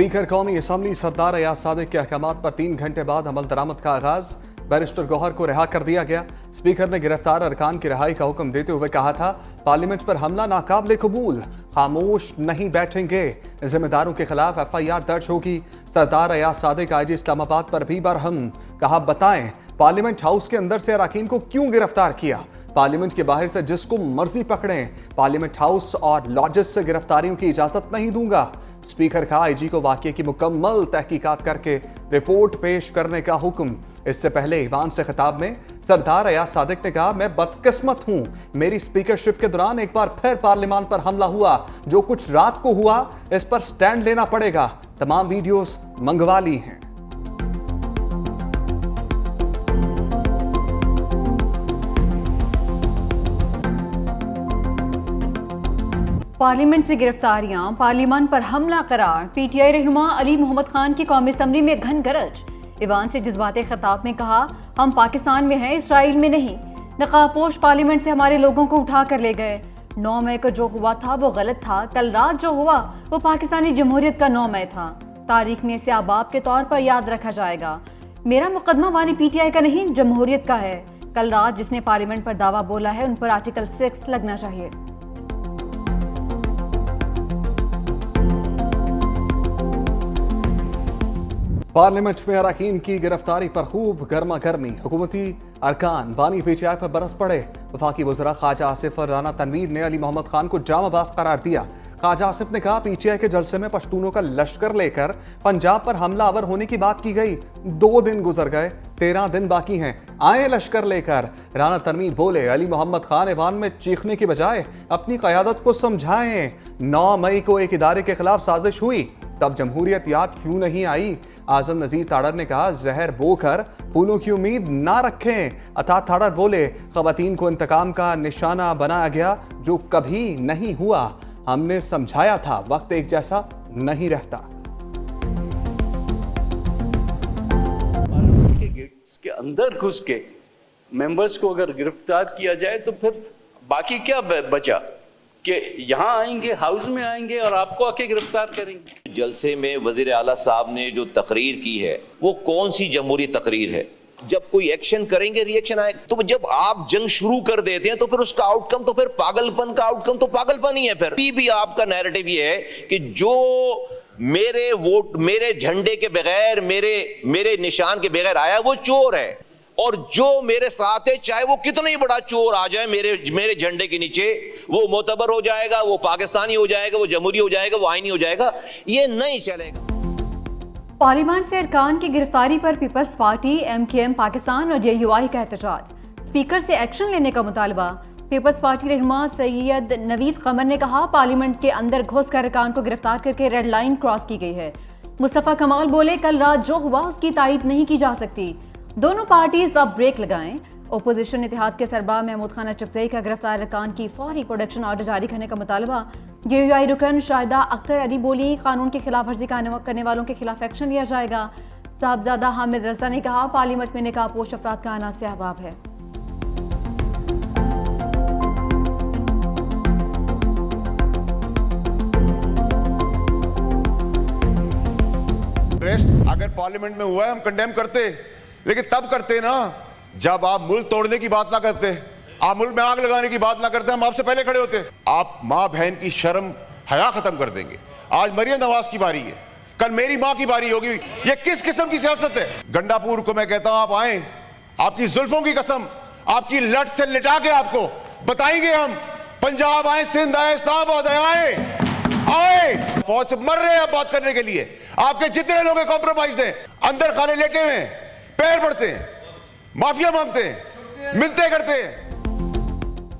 Speaker कौमी assembly सरदार अयाज सादिक के अहकामात पर 3 घंटे बाद अमल दरामद का आगाज। बैरिस्टर गौहर को रिहा कर दिया गया। स्पीकर ने गिरफ्तार अरकान की रिहाई का हुक्म देते हुए कहा था, पार्लियामेंट पर हमला नाकाबिले कबूल, खामोश नहीं बैठेंगे, जिम्मेदारों के खिलाफ FIR दर्ज होगी। सरदार अयाज सादिक IG इस्लामाबाद पर भी बरहम, कहा बताएं पार्लियामेंट हाउस के अंदर से अरकान को क्यों गिरफ्तार किया, पार्लियामेंट के बाहर से जिसको मर्जी पकड़ें, पार्लियामेंट हाउस और लॉजेस से गिरफ्तारियों की इजाजत नहीं दूंगा। स्पीकर का IG को वाकये की मुकम्मल तहकीकात करके रिपोर्ट पेश करने का हुक्म। इससे पहले ईवान से खिताब में सरदार अयाज सादिक ने कहा, मैं बदकिस्मत हूं, मेरी स्पीकरशिप के दौरान एक बार फिर पार्लियामान पर हमला हुआ। जो कुछ रात को हुआ इस पर स्टैंड लेना पड़ेगा। तमाम वीडियोस मंगवा ली हैं। पार्लियामेंट से गिरफ्तारियां, पार्लियामान पर हमला करार, PTI रहनुमा अली मोहम्मद खान की कौमी असम्बली में घन गरज। ईवान से जज्बाते खिताब में कहा, हम पाकिस्तान में हैं, इसराइल में नहीं। नकाबपोश पार्लियामेंट से हमारे लोगों को उठा कर ले गए। 9 मई को जो हुआ था वो गलत था। कल रात जो हुआ वो पाकिस्तानी जमहूरियत का 9 मई था। तारीख में इसे आबाब के तौर पर याद रखा जाएगा। मेरा मुकदमा वानी PTI का नहीं, जमहूरियत का है। कल रात जिसने पार्लियामेंट पर दावा बोला है उन पर आर्टिकल 6 लगना चाहिए। पार्लियामेंट में अरकान की गिरफ्तारी पर खूब गर्मा गर्मी। हुकूमती अरकान बानी PTI पर बरस पड़े। वफाकी वज़रा ख्वाजा आसिफ और राना तनवीर ने अली मोहम्मद खान को जामाबाज करार दिया। ख्वाजा आसिफ ने कहा, PTI के जलसे में पश्तूनों का लश्कर लेकर पंजाब पर हमलावर होने की बात की गई। 2 दिन गुजर गए, 13 दिन बाकी हैं, आए लश्कर लेकर। राना तनवीर बोले, अली मोहम्मद खान ऐवान में चीखने की बजाय अपनी क़यादत को समझाएं। 9 मई को एक इदारे के खिलाफ साजिश हुई, तब जमहूरियत याद क्यों नहीं आई। आजम नजीर ताड़र ने कहा, जहर बोकर फूलों की उम्मीद ना रखें। अता ताड़र बोले, ख़वातीन को इंतकाम का निशाना बनाया गया जो कभी नहीं हुआ। हमने समझाया था वक्त एक जैसा नहीं रहता। पार्लियामेंट के गेट्स के अंदर घुस के मेंबर्स को अगर गिरफ्तार किया जाए तो फिर बाकी क्या बचा कि यहाँ आएंगे, हाउस में आएंगे और आपको आके गिरफ्तार करेंगे। जलसे में वजीर आला साहब ने जो तकरीर की है वो कौन सी जमहूरी तकरीर है? जब कोई एक्शन करेंगे रिएक्शन आए, तो जब आप जंग शुरू कर देते हैं तो फिर उसका आउटकम तो फिर पागलपन का आउटकम तो पागलपन ही है। फिर भी आपका नैरेटिव ये है कि जो मेरे वोट, मेरे झंडे के बगैर, मेरे निशान के बगैर आया वो चोर है, और जो मेरे साथ है चाहे वो कितना ही बड़ा चोर आ जाए मेरे झंडे के नीचे, वो मोतबर हो जाएगा, वो पाकिस्तानी हो जाएगा, वो जमहूरी हो जाएगा, वो आईनी हो जाएगा। ये नहीं चलेगा। पार्लियामेंट से अरकान की गिरफ्तारी पर पीपल्स पार्टी, MKM पाकिस्तान और JUI का एहतजाज। स्पीकर से एक्शन लेने का मुतालबा। पीपल्स पार्टी रहनुमा सैयद नवीद कमर ने कहा, पार्लियामेंट के अंदर घुस कर अरकान को गिरफ्तार करके रेड लाइन क्रॉस की गई है। मुस्तफ़ा कमाल बोले, कल रात जो हुआ उसकी तायीद नहीं की जा सकती। दोनों पार्टीज अब ब्रेक लगाएं। ओपोजिशन इत्तेहाद के सरबराह महमूद खान अचकज़ई का गिरफ्तार अरकान की फौरी प्रोडक्शन ऑर्डर जारी करने का मुतालबा। JUI रुकन शाहिदा अख्तर अली बोली, कानून की खिलाफ वर्जी करने वालों के खिलाफ एक्शन लिया जाएगा। साहबजादा हामिद रजा ने कहा, पार्लियामेंट में निकाहपोश अफराद का आना से अहबाब है। अगर पार्लियामेंट में हुआ है हम कंडेम करते, लेकिन तब करते ना जब आप मुल्क तोड़ने की बात ना करते, आप मुल्क में आग लगाने की बात ना करते, हम आपसे पहले खड़े होते। आप माँ बहन की शर्म हया खत्म कर देंगे। आज मरियम नवाज की बारी है, कल मेरी माँ की बारी होगी। ये किस किस्म की सियासत है? गंडापुर को मैं कहता हूं आप आए, आपकी जुल्फों की कसम, आपकी लट से लिटा के आपको बताएंगे हम। पंजाब आए, सिंध आए, इस्लामाबाद आए, फौज से मर रहे हैं आप बात करने के लिए। आपके जितने लोग कॉम्प्रोमाइज हैं, अंदर खाने लेटे हुए हैं, पैर पड़ते हैं, माफिया मांगते हैं, मिन्नतें करते हैं।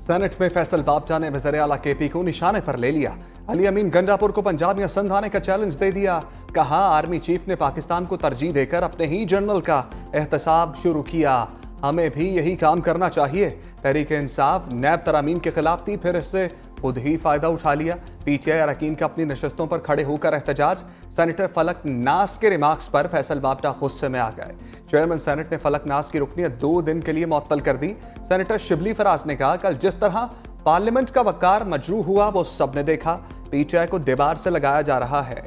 सेनेट में फैसल बाबजा ने वज़ीर आला KP को निशाने पर ले लिया। अली अमीन गंडापुर को पंजाब या सिंध आने का चैलेंज दे दिया। कहा, आर्मी चीफ ने पाकिस्तान को तरजीह देकर अपने ही जनरल का एहतसाब शुरू किया, हमें भी यही काम करना चाहिए। तहरीक इंसाफ नैब तरामीम के खिलाफ थी, फिर इससे खुद ही फायदा उठा लिया। PTI अरकान का अपनी नशस्तों पर खड़े होकर एहतजाज। सेनेटर फलक नाज के रिमार्क्स पर फैसल बाबजा गुस्से में आ गए। चेयरमैन सेनेट ने फलक नाज की रुकनियत 2 दिन के लिए मुअत्तल कर दी। सेनेटर शिबली फराज ने कहा, कल जिस तरह पार्लियामेंट का वकार मजरूह हुआ वो सबने देखा। PTI को दीवार से लगाया जा रहा है।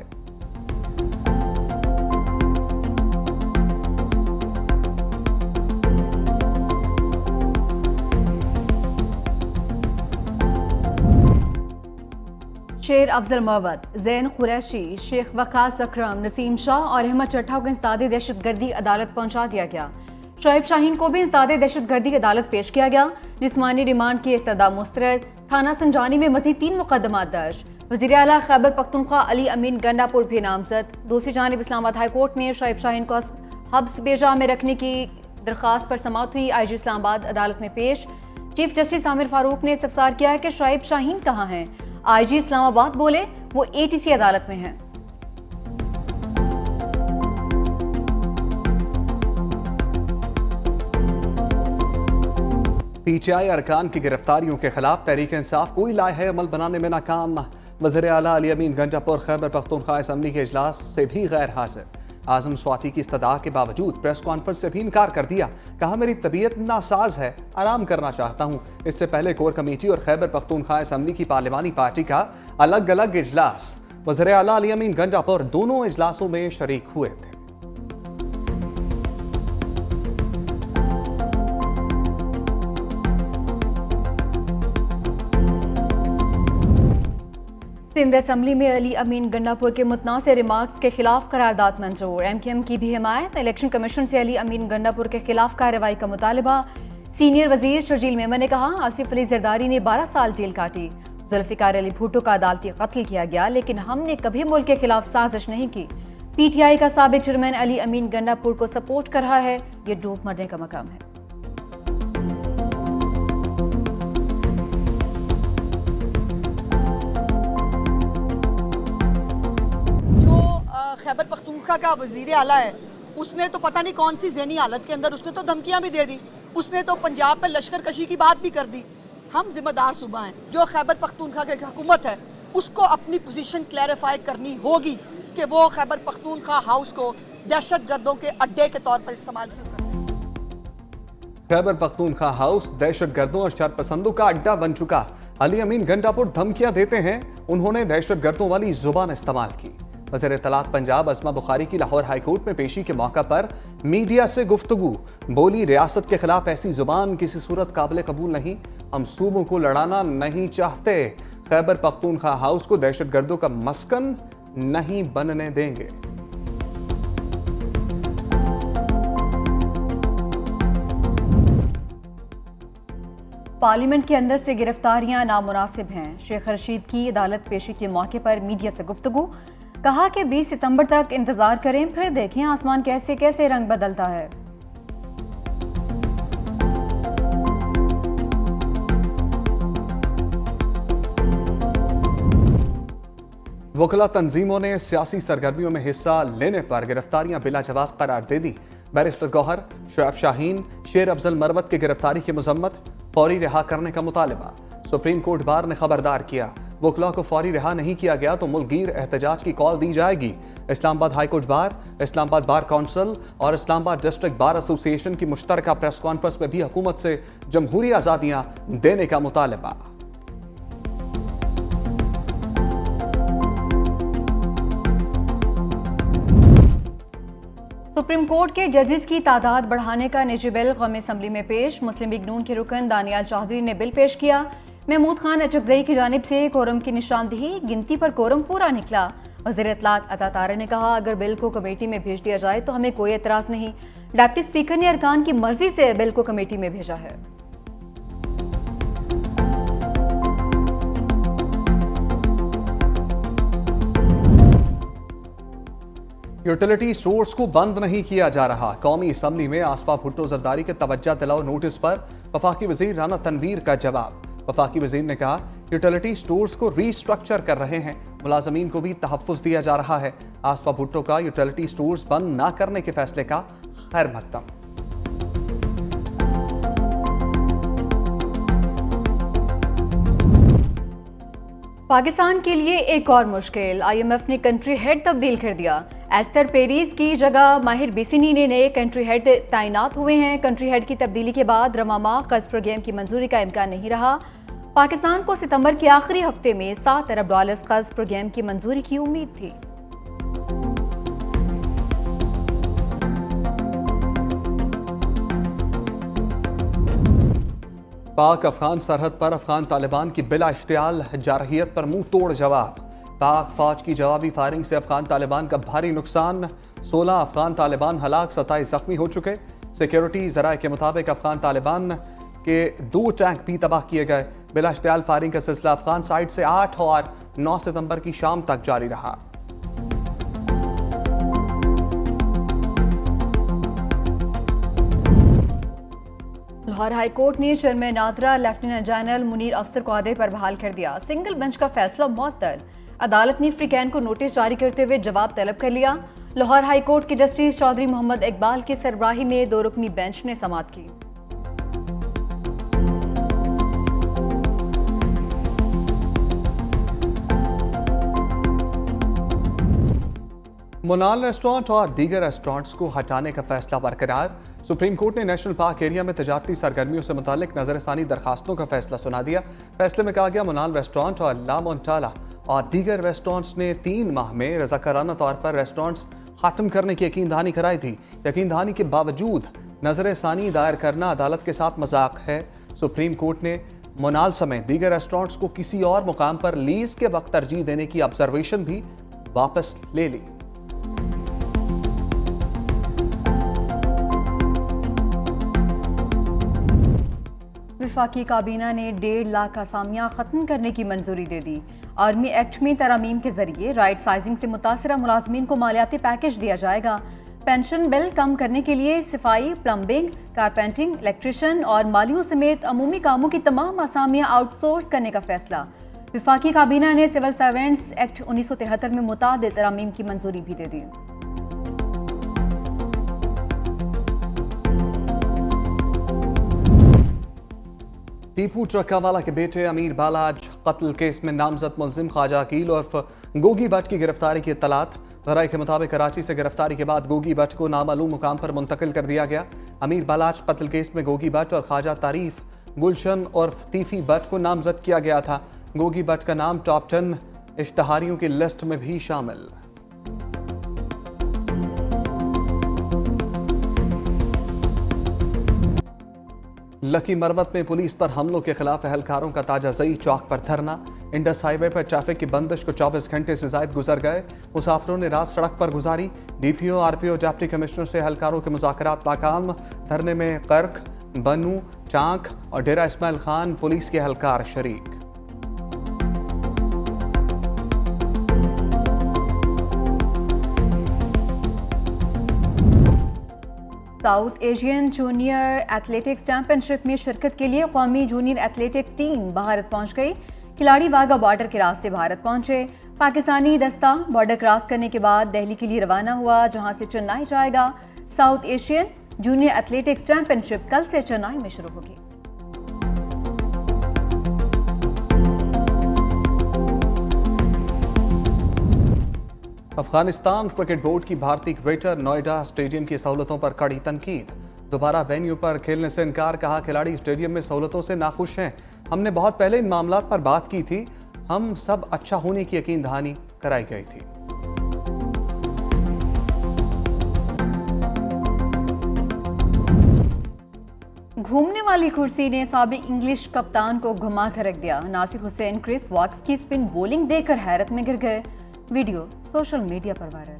शेर अफजल मर्वत, जैन कुरैशी, शेख वकास अकरम, नसीम शाह और अहमद चट्टा को इंसदादे दहशतगर्दी अदालत पहुंचा दिया गया। शोएब शाहीन को भी इंसदादे दहशतगर्दी अदालत पेश किया गया। जिस्मानी रिमांड की इस्तदा मुस्तरद। थाना संजानी में मजीद 3 मुकदमा दर्ज। वज़ीर आला खैबर पख्तूनख्वा अली अमीन गंडापुर भी नामजद। दूसरी जानिब इस्लामाबाद हाई कोर्ट में शोएब शाहीन को हब्स बेजा में रखने की दरख्वास्त पर समाअत हुई। IG इस्लामाबाद अदालत में पेश। चीफ जस्टिस आमिर फारूक ने इस्तफसार किया है कि शोएब शाहीन कहाँ हैं। IG इस्लामाबाद बोले वो ATC अदालत में हैं। PTI अरकान की गिरफ्तारियों के खिलाफ तहरीक इंसाफ कोई लाए अमल बनाने में नाकाम। वज़ीर आला अली अमीन गंडापुर खैबर पख्तूनख्वा असम्बली के इजलास से भी गैर हाजिर। आज़म स्वाति की इस्तदा के बावजूद प्रेस कॉन्फ्रेंस से भी इनकार कर दिया। कहा मेरी तबीयत नासाज है, आराम करना चाहता हूँ। इससे पहले कोर कमेटी और खैबर पख्तूनख्वा असम्बली की पार्लिमानी पार्टी का अलग अलग इजलास। वज़ीर आला अली अमीन गंडापुर दोनों इजलासों में शरीक हुए थे। सिंध असम्बली में अली अमीन गंडापुर के मुतनाज़िर रिमार्क्स के खिलाफ करारदाद मंजूर। MKM की भी हिमायत। इलेक्शन कमीशन से अली अमीन गंडापुर के खिलाफ कार्रवाई का मुतालबा। सीनियर वजीर शर्जील मेमन ने कहा आसिफ अली जरदारी ने 12 साल जेल काटी। जुल्फिकार अली भुट्टो का अदालती कत्ल किया गया, लेकिन हमने कभी मुल्क के खिलाफ साजिश नहीं की। PTI का साबिक चेयरमैन अली अमीन गंडापुर को सपोर्ट कर रहा है, ये डूब मरने का मकाम है। खैबर पख्तूनख्वा का वजीर आला है, उसने तो पता नहीं कौन सी ज़हनी हालत के अंदर उसने तो धमकियां भी दे दी। उसने तो पंजाब पर लश्कर कशी की बात भी कर दी। हम जिम्मेदार सूबा हैं। जो खैबर पख्तूनख्वा की हुकूमत है उसको अपनी पोजीशन क्लैरिफाई करनी होगी कि वो खैबर पख्तूनख्वा हाउस को दहशत गर्दों के अड्डे के तौर पर इस्तेमाल क्यों करते हैं। खैबर पख्तूनख्वा हाउस दहशत गर्दों और शरपसंदों का अड्डा बन चुका। अली अमीन गंडापुर धमकियां देते हैं, उन्होंने दहशत गर्दों वाली जुबान इस्तेमाल की। वज़ीर इत्तलात पंजाब अस्मा बुखारी की लाहौर हाई कोर्ट में पेशी के मौका पर मीडिया से गुफ्तगू। बोली रियासत के खिलाफ ऐसी जुबान किसी सूरत काबिल कबूल नहीं। हम सूबों को लड़ाना नहीं चाहते। खैबर पख्तूनख्वा हाउस को दहशत गर्दों का मस्कन नहीं बनने देंगे। पार्लियामेंट के अंदर से गिरफ्तारियां नामुनासिब हैं। शेख रशीद की अदालत पेशी के मौके पर मीडिया से गुफ्तगू। कहा कि 20 सितंबर तक इंतजार करें, फिर देखें आसमान कैसे कैसे रंग बदलता है। वकला तंजीमों ने सियासी सरगर्मियों में हिस्सा लेने पर गिरफ्तारियां बिला जवाज करार दे दी। बैरिस्टर गौहर, शोएब शाहीन, शेर अफजल मरवत की गिरफ्तारी की मजम्मत, फौरी रिहा करने का मुतालबा। सुप्रीम कोर्ट बार ने खबरदार किया, वकला को फौरी रिहा नहीं किया गया तो मुल्कगीर एहतजाज की कॉल दी जाएगी। Islamabad high court bar, Islamabad bar council और इस्लामाबाद डिस्ट्रिक्ट बार एसोसिएशन की मुश्तरका प्रेस कॉन्फ्रेंस में भी हुकूमत से जमहूरी आज़ादियां देने का मुतालबा। सुप्रीम कोर्ट के जजेस की तादाद बढ़ाने का निजी बिल कौमी असम्बली में पेश। मुस्लिम लीग नून के रुकन दानियाल चौधरी ने बिल पेश किया। महमूद खान अचकजई की जानिब से कोरम की निशानदही, गिनती पर कोरम पूरा निकला। वज़ीर इत्तलात अता तारा ने कहा अगर बिल को कमेटी में भेज दिया जाए तो हमें कोई एतराज़ नहीं। डिप्टी स्पीकर ने अरकान की मर्जी से बिल को कमेटी में भेजा है। यूटिलिटी स्टोर्स को बंद नहीं किया जा रहा। कौमी असम्बली में आसफा भुट्टो जरदारी के तवज्जो दिलाओ नोटिस पर वफाकी वजीर राना तनवीर का जवाब। वफाकी वजीर ने कहा यूटिलिटी स्टोर्स को रीस्ट्रक्चर कर रहे हैं, मुलाजमीन को भी तहफ़्फ़ुज़ दिया जा रहा है। आसफा भुट्टो का यूटिलिटी स्टोर्स बंद न करने के फैसले का खैर मकदम। पाकिस्तान के लिए एक और मुश्किल, IMF ने कंट्री हेड तब्दील कर दिया। एस्तर पेरिस की जगह माहिर बेसिनी ने नए कंट्री हेड तैनात हुए हैं। कंट्री हेड की तब्दीली के बाद रवामा कर्ज प्रोग्राम की मंजूरी का इम्कान नहीं रहा। पाकिस्तान को सितंबर के आखिरी हफ्ते में $7 अरब कर्ज प्रोग्राम की मंजूरी की उम्मीद थी। पाक अफगान सरहद पर अफगान तालिबान की बिला इश्तियाल जारहियत पर मुंह तोड़ जवाब। पाक फौज की जवाबी फायरिंग से अफगान तालिबान का भारी नुकसान, 16 अफगान तालिबान हलाक, 27 जख्मी हो चुके। सिक्योरिटी जराये के मुताबिक अफगान तालिबान के 2 टैंक भी तबाह किए गए। बिला इश्तियाल फायरिंग का सिलसिला अफगान साइड से 8 और 9 सितंबर की शाम तक जारी रहा। लाहौर हाई कोर्ट ने chairman NADRA lieutenant general Munir अफसर को ओहदे पर बहाल कर दिया। सिंगल बेंच का फैसला मुअत्तल। अदालत ने फ्रीकैन को नोटिस जारी करते हुए जवाब तलब कर लिया। लाहौर हाई कोर्ट के जस्टिस चौधरी मोहम्मद इकबाल की सरबराही में 2 रुकनी बेंच ने समाअत की। मोनाल रेस्टोरेंट और दीगर रेस्टोरेंट्स को हटाने का फैसला बरकरार। सुप्रीम कोर्ट ने नेशनल पार्क एरिया में तजारती सरगर्मियों से मुतालिक नजरसानी दरखास्तों का फैसला सुना दिया। फैसले में कहा गया मोनाल रेस्टोरेंट और ला मोन्टाला और दीगर रेस्टोरेंट्स ने 3 माह में रज़ाकाराना तौर पर रेस्टोरेंट्स खत्म करने की यकीन दहानी कराई थी। यकीन दहानी के बावजूद नजरसानी दायर करना अदालत के साथ मजाक है। सुप्रीम कोर्ट ने मोनाल समेत दीगर रेस्टोरेंट्स को किसी और मुकाम पर लीज के वक्त तरजीह देने की ऑब्जर्वेशन भी वापस ले ली। वफाकी काबीना ने 1.5 लाख असामियाँ ख़त्म करने की मंजूरी दे दी। आर्मी एक्ट में तरमीम के जरिए राइट साइजिंग से मुतासरा मुलाजमीन को मालियाती पैकेज दिया जाएगा। पेंशन बिल कम करने के लिए सफाई, प्लम्बिंग, कारपेंटिंग, इलेक्ट्रिशियन और मालियों समेत अमूमी कामों की तमाम असामियाँ आउटसोर्स करने का फैसला। वफाकी काबीना ने सिविल सर्वेंट्स एक्ट 1973 में मुतादिद तरमीम की मंजूरी भी दे दी। टीपू ट्रकावाला के बेटे अमीर बालाज कत्ल केस में नामजद मुलजिम ख्वाजा अकील उर्फ गोगी भट्ट की गिरफ्तारी की इत्तलात। ज़राए के मुताबिक कराची से गिरफ्तारी के बाद गोगी भट्ट को नामालूम मुकाम पर मुंतकिल कर दिया गया। अमीर बालाज कत्ल केस में गोगी भट्ट और ख्वाजा तारीफ गुलशन उर्फ तीफी भट्ट को नामजद किया गया था। गोगी भट्ट का नाम टॉप 10 इश्तहारियों की लिस्ट में भी शामिल। लकी मरवत में पुलिस पर हमलों के खिलाफ एहलकारों का ताजाजई चौक पर धरना। इंडस हाईवे पर ट्रैफिक की बंदिश को 24 घंटे से जायद गुजर गए। मुसाफिरों ने रात सड़क पर गुजारी। डीपीओ, आरपीओ, डिप्टी कमिश्नर से एहलकारों के मुज़ाकरात नाकाम। धरने में कर्क, बनू, चांक और डेरा इस्माइल खान पुलिस के एहलकार शरीक। South Asian junior athletics championship में शिरकत के लिए कौमी जूनियर एथलेटिक्स टीम भारत पहुंच गई। खिलाड़ी वाघा बॉर्डर के रास्ते भारत पहुंचे। पाकिस्तानी दस्ता बॉर्डर क्रॉस करने के बाद दिल्ली के लिए रवाना हुआ, जहां से चेन्नई जाएगा। South Asian junior athletics championship कल से चेन्नई में शुरू होगी। अफगानिस्तान क्रिकेट बोर्ड की भारतीय ग्रेटर नोएडा स्टेडियम की सहूलतों पर कड़ी तनकीद। दोबारा वेन्यू पर खेलने से इनकार, कहा खिलाड़ी स्टेडियम में सहूलतों से नाखुश हैं। हमने बहुत पहले इन मामलात पर बात की थी। हम सब अच्छा होने की यकीन दहानी कराई गई थी। घूमने वाली कुर्सी ने साबिक इंग्लिश कप्तान को घुमा कर रख दिया। नासिर हुसैन क्रिस वॉक्स की स्पिन बॉलिंग देखकर हैरत में गिर गए। वीडियो सोशल मीडिया पर वायरल।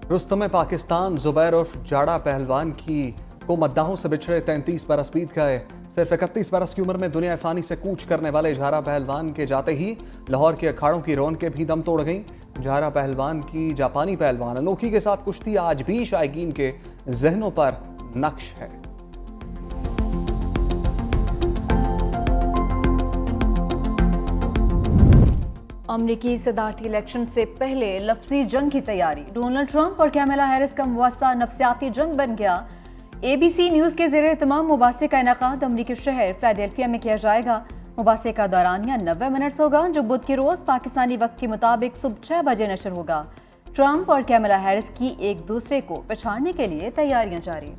रुस्तम पाकिस्तान जुबैर उर्फ जाड़ा पहलवान को मद्दाहों से बिछड़े 33 बरस बीत गए। सिर्फ 31 बरस की उम्र में दुनिया फानी से कूच करने वाले जाड़ा पहलवान के जाते ही लाहौर के अखाड़ों की रौनकें भी दम तोड़ गईं। जाड़ा पहलवान की जापानी पहलवान अनोखी के साथ कुश्ती आज भी शायकीन के जहनों पर नक्श है। अमरीकी सदारती इलेक्शन से पहले लफ्जी जंग की तैयारी। डोनाल्ड ट्रंप और कैमला हैरिस का मुवासा नफसियाती जंग बन गया। ABC न्यूज़ के ज़रिए तमाम मुबासे का इनेकाद अमरीकी शहर फिलाडेल्फिया में किया जाएगा। मुबासे का दौरानिया 90 मिनट होगा, जो बुध के रोज़ पाकिस्तानी वक्त के मुताबिक सुबह 6 बजे नशर होगा। ट्रंप और कैमला हैरिस की एक दूसरे को पछाड़ने के लिए तैयारियां जारी।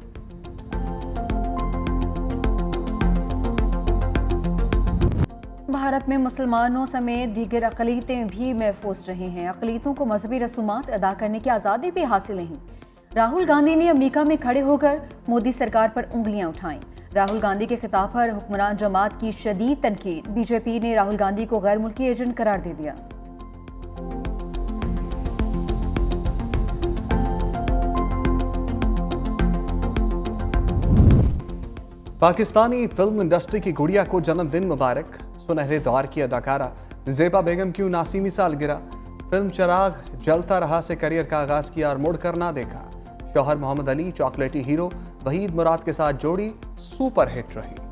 भारत में मुसलमानों समेत दीगर अक़लियतें भी महफूज रही हैं। अक़लियतों को मजहबी रसूमात अदा करने की आज़ादी भी हासिल नहीं। राहुल गांधी ने अमेरिका में खड़े होकर मोदी सरकार पर उंगलियां उठाईं। राहुल गांधी के खिताब पर हुक्मरान जमात की शदीद तनकीद। बीजेपी ने राहुल गांधी को गैर मुल्की एजेंट करार दे दिया। पाकिस्तानी फिल्म इंडस्ट्री की गुड़िया को जन्मदिन मुबारक। सुनहरे दौर की अदाकारा ज़ेबा बेगम की 79वीं सालगिरह। फिल्म चिराग जलता रहा से करियर का आगाज किया और मुड़ कर ना देखा। शौहर मोहम्मद अली चॉकलेटी हीरो वहीद मुराद के साथ जोड़ी सुपर हिट रही।